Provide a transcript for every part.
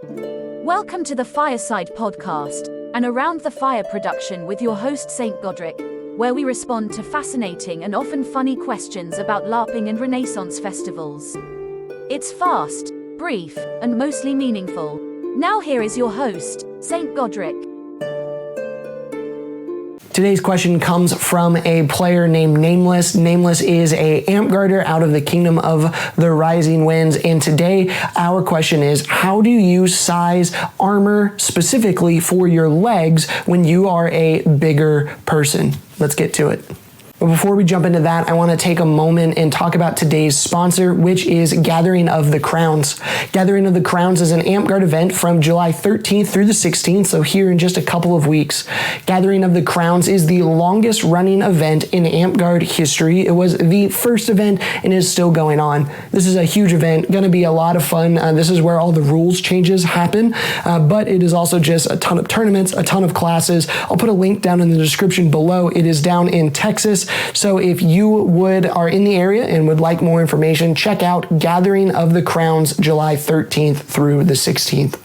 Welcome to the Fireside Podcast, an Around the Fire production with your host St. Godric, where we respond to fascinating and often funny questions about LARPing and Renaissance festivals. It's fast, brief, and mostly meaningful. Now here is your host, St. Godric. Today's question comes from a player named Nameless. Nameless is a Amtgarder out of the Kingdom of the Rising Winds, and today our question is, how do you size armor specifically for your legs when you are a bigger person? Let's get to it. But before we jump into that, I want to take a moment and talk about today's sponsor, which is Gathering of the Crowns. Gathering of the Crowns is an Amtgard event from July 13th through the 16th, so here in just a couple of weeks. Gathering of the Crowns is the longest running event in Amtgard history. It was the first event and is still going on. This is a huge event, going to be a lot of fun. This is where all the rules changes happen, but it is also just a ton of tournaments, a ton of classes. I'll put a link down in the description below. It is down in Texas. So if you are in the area and would like more information, check out Gathering of the Crowns July 13th through the 16th.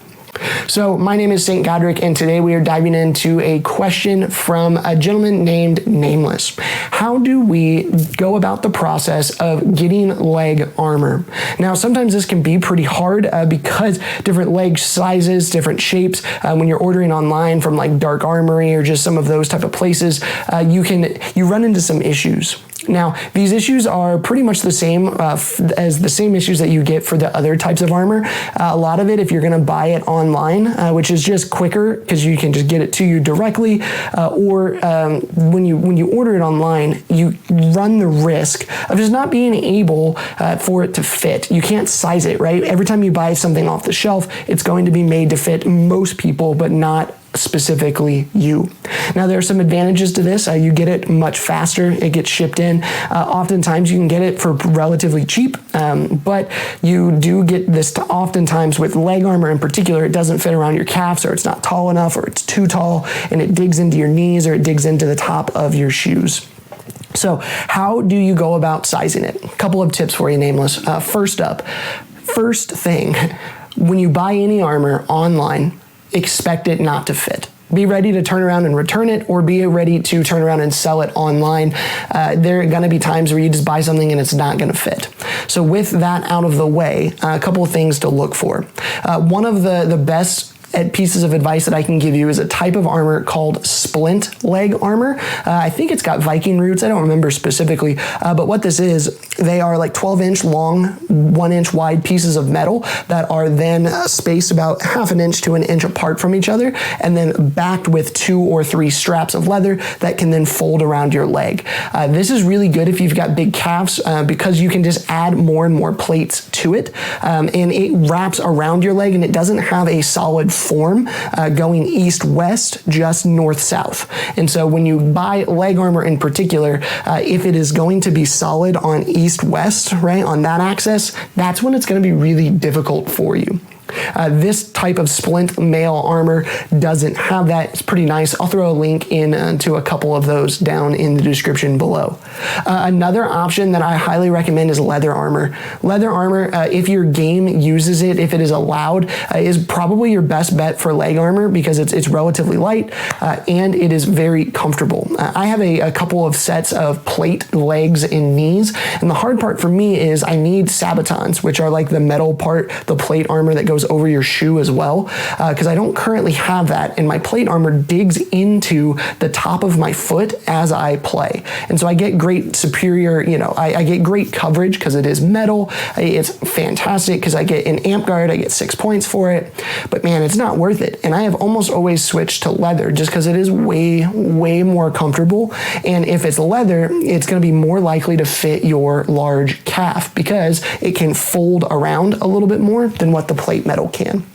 So my name is St. Godric, and today we are diving into a question from a gentleman named Nameless. How do we go about the process of getting leg armor? Now, sometimes this can be pretty hard because different leg sizes, different shapes, when you're ordering online from like Dark Armory or just some of those type of places, you run into some issues. Now, these issues are pretty much the same as the same issues that you get for the other types of armor. A lot of it, if you're going to buy it online, which is just quicker because you can just get it to you directly, or when you order it online, you run the risk of just not being able for it to fit. You can't size it, right? Every time you buy something off the shelf, it's going to be made to fit most people, but not specifically you. Now, there are some advantages to this. You get it much faster. It gets shipped in. Oftentimes you can get it for relatively cheap, but you do get this oftentimes with leg armor in particular. It doesn't fit around your calves, or it's not tall enough, or it's too tall and it digs into your knees, or it digs into the top of your shoes. So how do you go about sizing it? A couple of tips for you, Nameless. First thing, when you buy any armor online, expect it not to fit. Be ready to turn around and return it, or be ready to turn around and sell it online. There are going to be times where you just buy something and it's not going to fit. So with that out of the way, a couple of things to look for. One of the best pieces of advice that I can give you is a type of armor called splint leg armor. I think it's got Viking roots. I don't remember specifically, but what this is, they are like 12-inch long, 1-inch wide pieces of metal that are then spaced about half an inch to an inch apart from each other, and then backed with 2 or 3 straps of leather that can then fold around your leg. This is really good if you've got big calves because you can just add more and more plates to it, and it wraps around your leg, and it doesn't have a solid form going east-west, just north-south. And so when you buy leg armor in particular, if it is going to be solid on east-west, right, on that axis, that's when it's going to be really difficult for you. This type of splint mail armor doesn't have that. It's pretty nice. I'll throw a link in to a couple of those down in the description below. Another option that I highly recommend is leather armor. Leather armor, if your game uses it, if it is allowed, is probably your best bet for leg armor because it's relatively light and it is very comfortable. I have a couple of sets of plate legs and knees, and the hard part for me is I need sabatons, which are like the metal part, the plate armor that goes over your shoe as well, because I don't currently have that, and my plate armor digs into the top of my foot as I play. And so I get great superior, I get great coverage because it is metal. It's fantastic because I get an Amtgard, I get 6 points for it, but man, it's not worth it. And I have almost always switched to leather just because it is way, way more comfortable. And if it's leather, it's going to be more likely to fit your large calf because it can fold around a little bit more than what the plate metal can.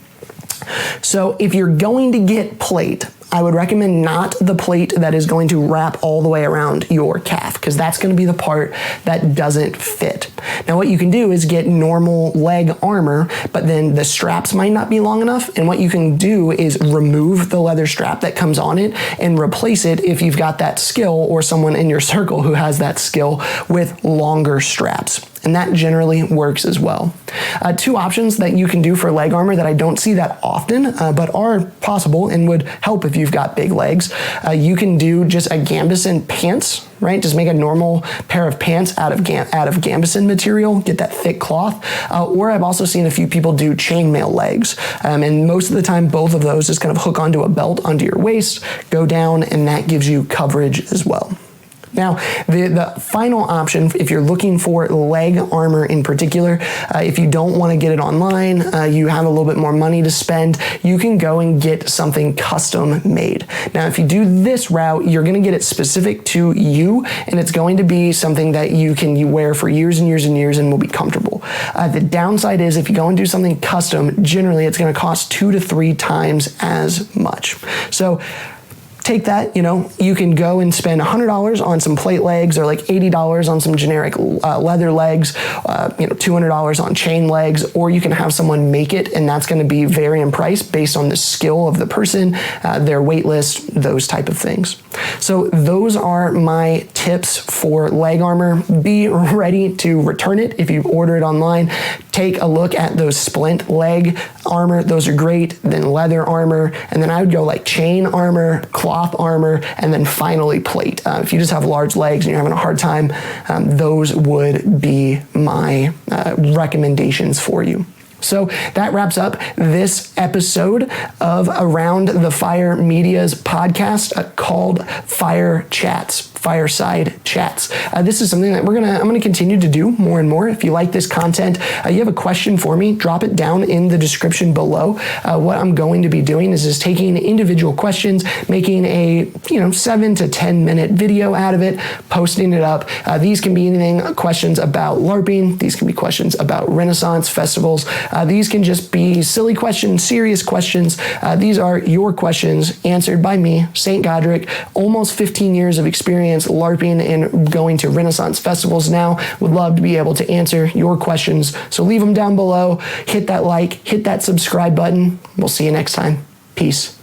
So if you're going to get plate, I would recommend not the plate that is going to wrap all the way around your calf, because that's going to be the part that doesn't fit. Now what you can do is get normal leg armor, but then the straps might not be long enough, and what you can do is remove the leather strap that comes on it and replace it, if you've got that skill or someone in your circle who has that skill, with longer straps. and that generally works as well. Two options that you can do for leg armor that I don't see that often, but are possible and would help if you've got big legs. You can do just a gambeson pants, right? Just make a normal pair of pants out of gambeson material, get that thick cloth. Or I've also seen a few people do chainmail legs. And most of the time, both of those just kind of hook onto a belt onto your waist, go down, and that gives you coverage as well. Now, the final option, if you're looking for leg armor in particular, if you don't want to get it online, you have a little bit more money to spend, you can go and get something custom made. Now, if you do this route, you're going to get it specific to you, and it's going to be something that you wear for years and years and years and will be comfortable. The downside is if you go and do something custom, generally it's going to cost 2 to 3 times as much. So take that, you can go and spend $100 on some plate legs or like $80 on some generic leather legs, $200 on chain legs, or you can have someone make it, and that's going to be vary in price based on the skill of the person, their wait list, those type of things. So those are my tips for leg armor. Be ready to return it if you order it online. Take a look at those splint leg armor. Those are great. Then leather armor. And then I would go like chain armor, cloth armor, and then finally plate. If you just have large legs and you're having a hard time, those would be my recommendations for you. So that wraps up this episode of Around the Fire Media's podcast called Fireside Chats. This is something that I'm gonna continue to do more and more. If you like this content, you have a question for me, drop it down in the description below. What I'm going to be doing is just taking individual questions, making a 7 to 10 minute video out of it, posting it up. These can be anything, questions about LARPing. These can be questions about Renaissance festivals. These can just be silly questions, serious questions. These are your questions answered by me, St. Godric, almost 15 years of experience LARPing and going to Renaissance festivals now. Would love to be able to answer your questions. So leave them down below. Hit that like, hit that subscribe button. We'll see you next time. Peace.